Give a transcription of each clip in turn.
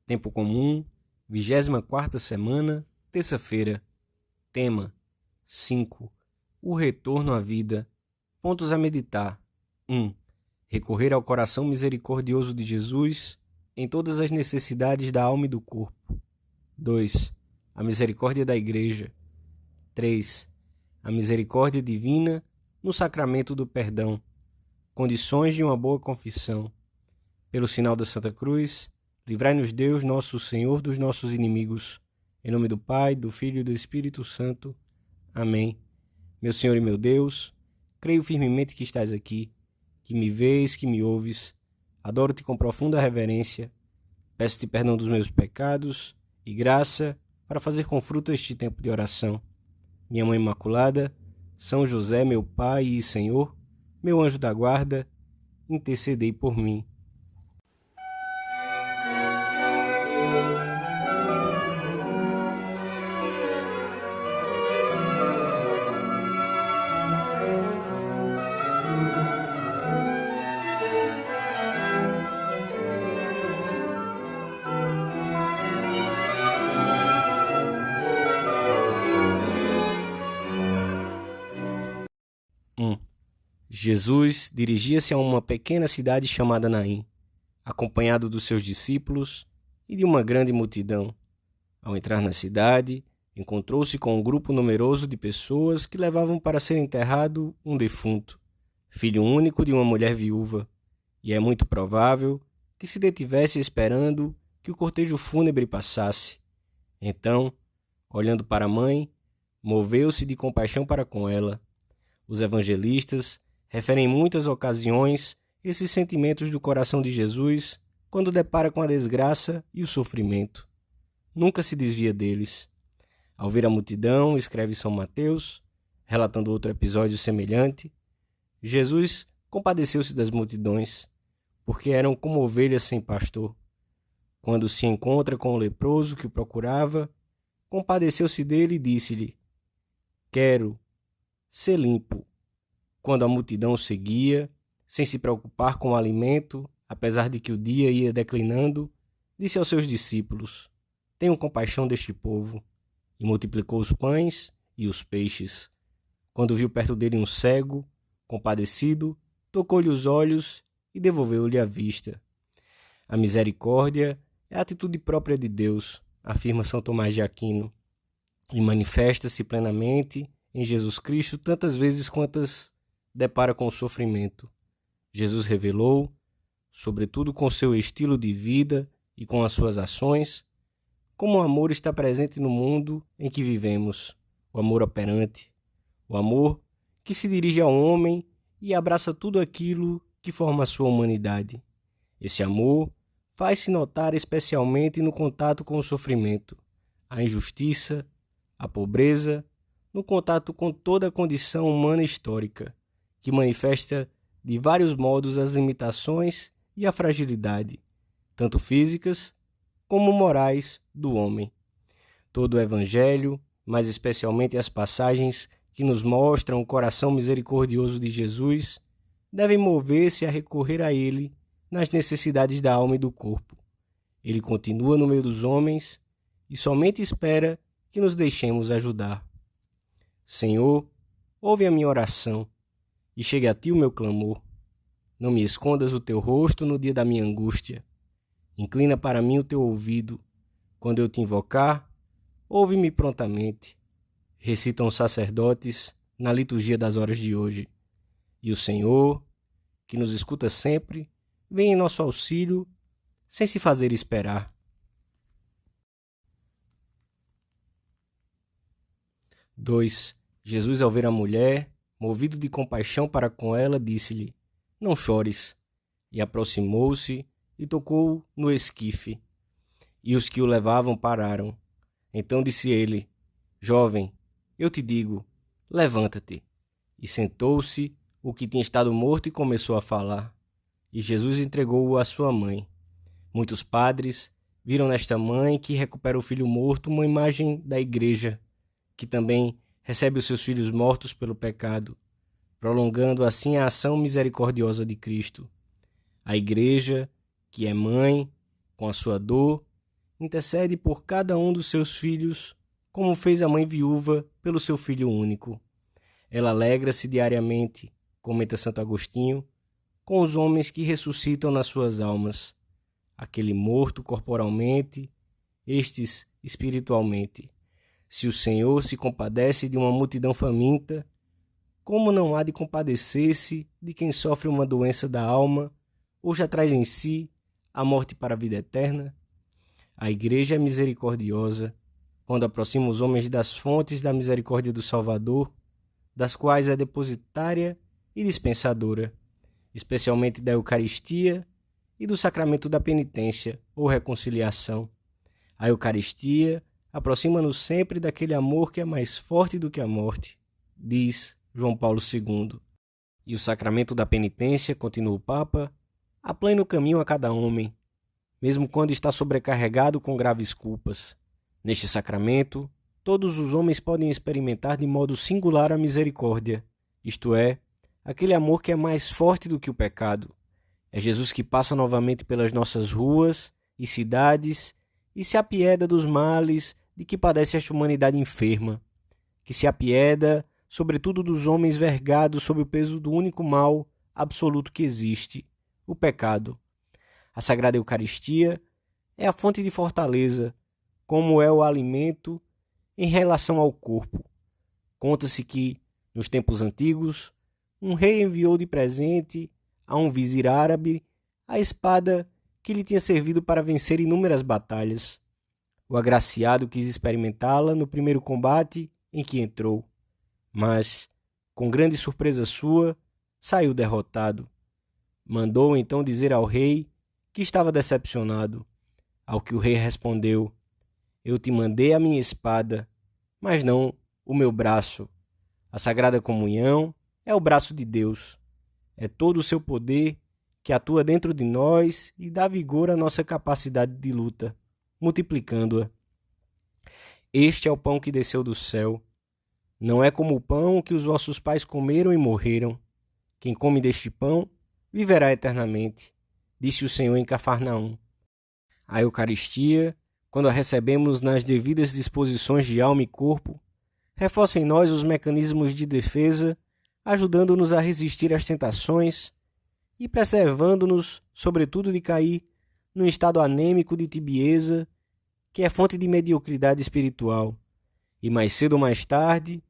Tempo comum, 24ª semana, terça-feira. Tema: 5. O retorno à vida. Pontos a meditar. 1. Recorrer ao coração misericordioso de Jesus em todas as necessidades da alma e do corpo. 2. A misericórdia da Igreja. 3. A misericórdia divina no sacramento do perdão. Condições de uma boa confissão. Pelo sinal da Santa Cruz, livrai-nos Deus, nosso Senhor, dos nossos inimigos. Em nome do Pai, do Filho e do Espírito Santo. Amém. Meu Senhor e meu Deus, creio firmemente que estás aqui, que me vês, que me ouves. Adoro-te com profunda reverência. Peço-te perdão dos meus pecados e graça para fazer com fruto este tempo de oração. Minha Mãe Imaculada, São José, meu Pai e Senhor, meu anjo da guarda, intercedei por mim. Jesus dirigia-se a uma pequena cidade chamada Naim, acompanhado dos seus discípulos e de uma grande multidão. Ao entrar na cidade, encontrou-se com um grupo numeroso de pessoas que levavam para ser enterrado um defunto, filho único de uma mulher viúva, e é muito provável que se detivesse esperando que o cortejo fúnebre passasse. Então, olhando para a mãe, moveu-se de compaixão para com ela. Os evangelistas referem em muitas ocasiões esses sentimentos do coração de Jesus quando depara com a desgraça e o sofrimento. Nunca se desvia deles. Ao ver a multidão, escreve São Mateus, relatando outro episódio semelhante, Jesus compadeceu-se das multidões, porque eram como ovelhas sem pastor. Quando se encontra com o leproso que o procurava, compadeceu-se dele e disse-lhe: "Quero ser limpo." Quando a multidão o seguia, sem se preocupar com o alimento, apesar de que o dia ia declinando, disse aos seus discípulos: "Tenham compaixão deste povo." E multiplicou os pães e os peixes. Quando viu perto dele um cego, compadecido, tocou-lhe os olhos e devolveu-lhe a vista. A misericórdia é a atitude própria de Deus, afirma São Tomás de Aquino, e manifesta-se plenamente em Jesus Cristo tantas vezes quantas depara com o sofrimento. Jesus revelou, sobretudo com seu estilo de vida e com as suas ações, como o amor está presente no mundo em que vivemos, o amor operante, o amor que se dirige ao homem e abraça tudo aquilo que forma a sua humanidade. Esse amor faz-se notar especialmente no contato com o sofrimento, a injustiça, a pobreza, no contato com toda a condição humana histórica, que manifesta de vários modos as limitações e a fragilidade, tanto físicas como morais, do homem. Todo o Evangelho, mas especialmente as passagens que nos mostram o coração misericordioso de Jesus, devem mover-se a recorrer a Ele nas necessidades da alma e do corpo. Ele continua no meio dos homens e somente espera que nos deixemos ajudar. Senhor, ouve a minha oração e chegue a Ti o meu clamor. Não me escondas o Teu rosto no dia da minha angústia. Inclina para mim o Teu ouvido. Quando eu Te invocar, ouve-me prontamente. Recitam os sacerdotes na liturgia das horas de hoje. E o Senhor, que nos escuta sempre, vem em nosso auxílio, sem se fazer esperar. Dois. Jesus, ao ver a mulher, movido de compaixão para com ela, disse-lhe: "Não chores." E aproximou-se e tocou no esquife. E os que o levavam pararam. Então disse ele: "Jovem, eu te digo, levanta-te." E sentou-se o que tinha estado morto e começou a falar. E Jesus entregou-o à sua mãe. Muitos padres viram nesta mãe que recupera o filho morto uma imagem da Igreja, que também recebe os seus filhos mortos pelo pecado, prolongando assim a ação misericordiosa de Cristo. A Igreja, que é mãe, com a sua dor, intercede por cada um dos seus filhos, como fez a mãe viúva pelo seu filho único. Ela alegra-se diariamente, comenta Santo Agostinho, com os homens que ressuscitam nas suas almas, aquele morto corporalmente, estes espiritualmente. Se o Senhor se compadece de uma multidão faminta, como não há de compadecer-se de quem sofre uma doença da alma ou já traz em si a morte para a vida eterna? A Igreja é misericordiosa quando aproxima os homens das fontes da misericórdia do Salvador, das quais é depositária e dispensadora, especialmente da Eucaristia e do sacramento da penitência ou reconciliação. A Eucaristia aproxima-nos sempre daquele amor que é mais forte do que a morte, diz João Paulo II. E o sacramento da penitência, continua o Papa, aplana o caminho a cada homem, mesmo quando está sobrecarregado com graves culpas. Neste sacramento, todos os homens podem experimentar de modo singular a misericórdia, isto é, aquele amor que é mais forte do que o pecado. É Jesus que passa novamente pelas nossas ruas e cidades e se apieda dos males de que padece esta humanidade enferma, que se apieda, sobretudo, dos homens vergados sob o peso do único mal absoluto que existe, o pecado. A Sagrada Eucaristia é a fonte de fortaleza, como é o alimento em relação ao corpo. Conta-se que, nos tempos antigos, um rei enviou de presente a um vizir árabe a espada que lhe tinha servido para vencer inúmeras batalhas. O agraciado quis experimentá-la no primeiro combate em que entrou, mas, com grande surpresa sua, saiu derrotado. Mandou então dizer ao rei que estava decepcionado, ao que o rei respondeu: eu te mandei a minha espada, mas não o meu braço. A Sagrada Comunhão é o braço de Deus. É todo o seu poder que atua dentro de nós e dá vigor à nossa capacidade de luta, multiplicando-a. Este é o pão que desceu do céu. Não é como o pão que os vossos pais comeram e morreram. Quem come deste pão viverá eternamente, disse o Senhor em Cafarnaum. A Eucaristia, quando a recebemos nas devidas disposições de alma e corpo, reforça em nós os mecanismos de defesa, ajudando-nos a resistir às tentações e preservando-nos, sobretudo, de cair num estado anêmico de tibieza, que é fonte de mediocridade espiritual, e mais cedo ou mais tarde,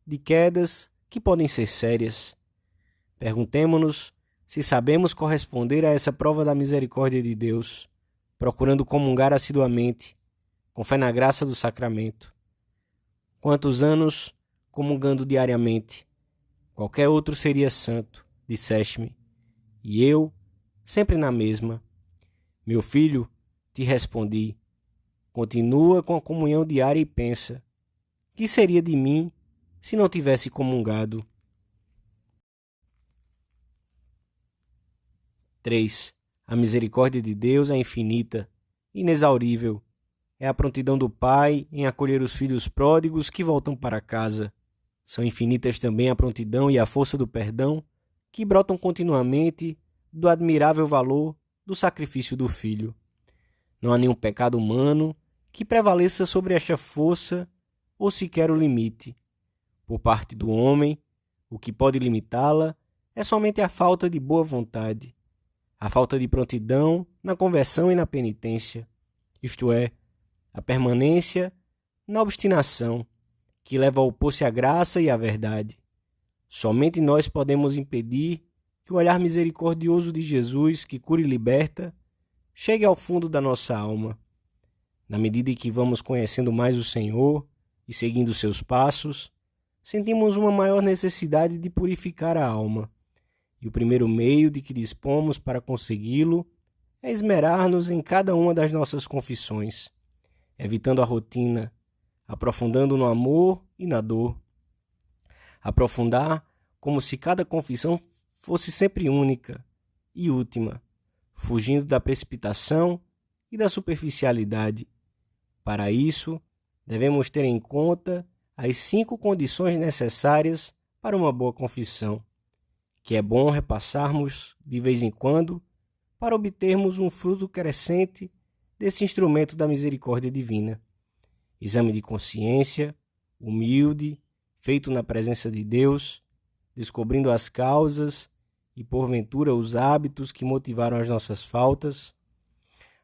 de quedas que podem ser sérias. Perguntemo-nos se sabemos corresponder a essa prova da misericórdia de Deus, procurando comungar assiduamente, com fé na graça do sacramento. Quantos anos comungando diariamente? Qualquer outro seria santo, disseste-me, e eu, sempre na mesma. Meu filho, te respondi, continua com a comunhão diária e pensa, que seria de mim se não tivesse comungado? 3. A misericórdia de Deus é infinita, inexaurível. É a prontidão do Pai em acolher os filhos pródigos que voltam para casa. São infinitas também a prontidão e a força do perdão, que brotam continuamente do admirável valor do sacrifício do Filho. Não há nenhum pecado humano que prevaleça sobre esta força ou sequer o limite. Por parte do homem, o que pode limitá-la é somente a falta de boa vontade, a falta de prontidão na conversão e na penitência, isto é, a permanência na obstinação, que leva a opor-se à graça e à verdade. Somente nós podemos impedir que o olhar misericordioso de Jesus, que cura e liberta, chegue ao fundo da nossa alma. Na medida em que vamos conhecendo mais o Senhor e seguindo seus passos, sentimos uma maior necessidade de purificar a alma. E o primeiro meio de que dispomos para consegui-lo é esmerar-nos em cada uma das nossas confissões, evitando a rotina, aprofundando no amor e na dor. Aprofundar como se cada confissão fosse sempre única e última, fugindo da precipitação e da superficialidade. Para isso, devemos ter em conta as 5 condições necessárias para uma boa confissão, que é bom repassarmos de vez em quando para obtermos um fruto crescente desse instrumento da misericórdia divina. Exame de consciência, humilde, feito na presença de Deus, descobrindo as causas e, porventura, os hábitos que motivaram as nossas faltas,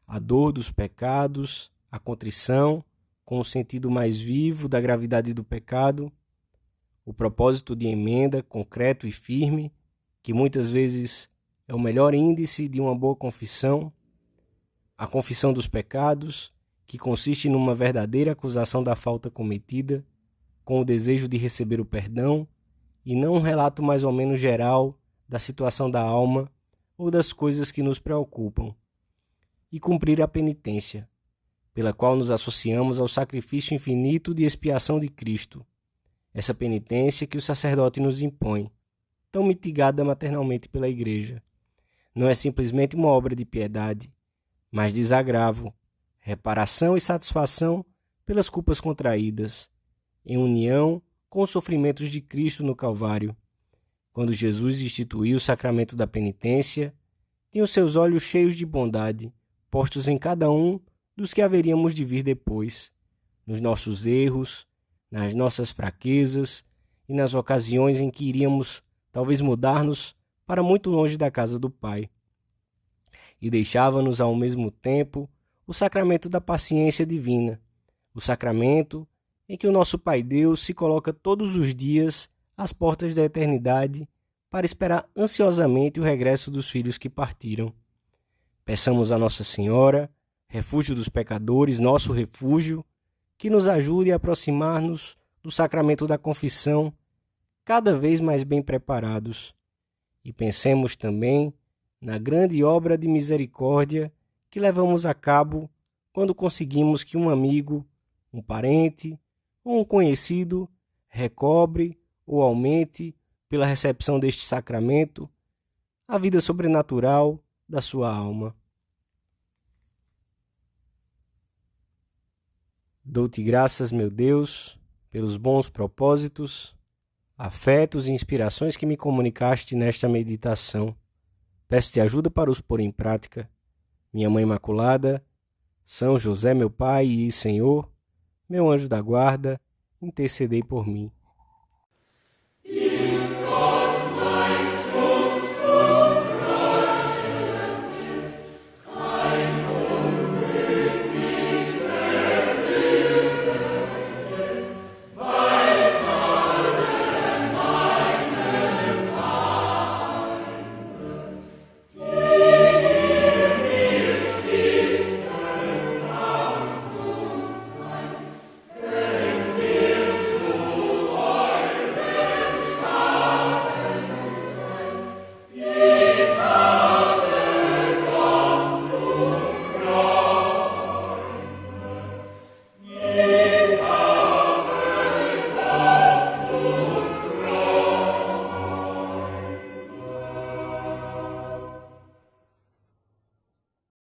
a dor dos pecados, a contrição, com o sentido mais vivo da gravidade do pecado, o propósito de emenda concreto e firme, que muitas vezes é o melhor índice de uma boa confissão, a confissão dos pecados, que consiste numa verdadeira acusação da falta cometida, com o desejo de receber o perdão, e não um relato mais ou menos geral da situação da alma ou das coisas que nos preocupam, e cumprir a penitência, pela qual nos associamos ao sacrifício infinito de expiação de Cristo, essa penitência que o sacerdote nos impõe, tão mitigada maternalmente pela Igreja. Não é simplesmente uma obra de piedade, mas desagravo, reparação e satisfação pelas culpas contraídas, em união com os sofrimentos de Cristo no Calvário. Quando Jesus instituiu o sacramento da penitência, tinha os seus olhos cheios de bondade, postos em cada um dos que haveríamos de vir depois, nos nossos erros, nas nossas fraquezas e nas ocasiões em que iríamos talvez mudar-nos para muito longe da casa do Pai. E deixava-nos ao mesmo tempo o sacramento da paciência divina, o sacramento em que o nosso Pai Deus se coloca todos os dias às portas da eternidade para esperar ansiosamente o regresso dos filhos que partiram. Peçamos a Nossa Senhora, refúgio dos pecadores, nosso refúgio, que nos ajude a aproximar-nos do sacramento da confissão, cada vez mais bem preparados. E pensemos também na grande obra de misericórdia que levamos a cabo quando conseguimos que um amigo, um parente ou um conhecido recobre ou aumente, pela recepção deste sacramento, a vida sobrenatural da sua alma. Dou-te graças, meu Deus, pelos bons propósitos, afetos e inspirações que me comunicaste nesta meditação. Peço-te ajuda para os pôr em prática. Minha Mãe Imaculada, São José, meu Pai e Senhor, meu anjo da guarda, intercedei por mim.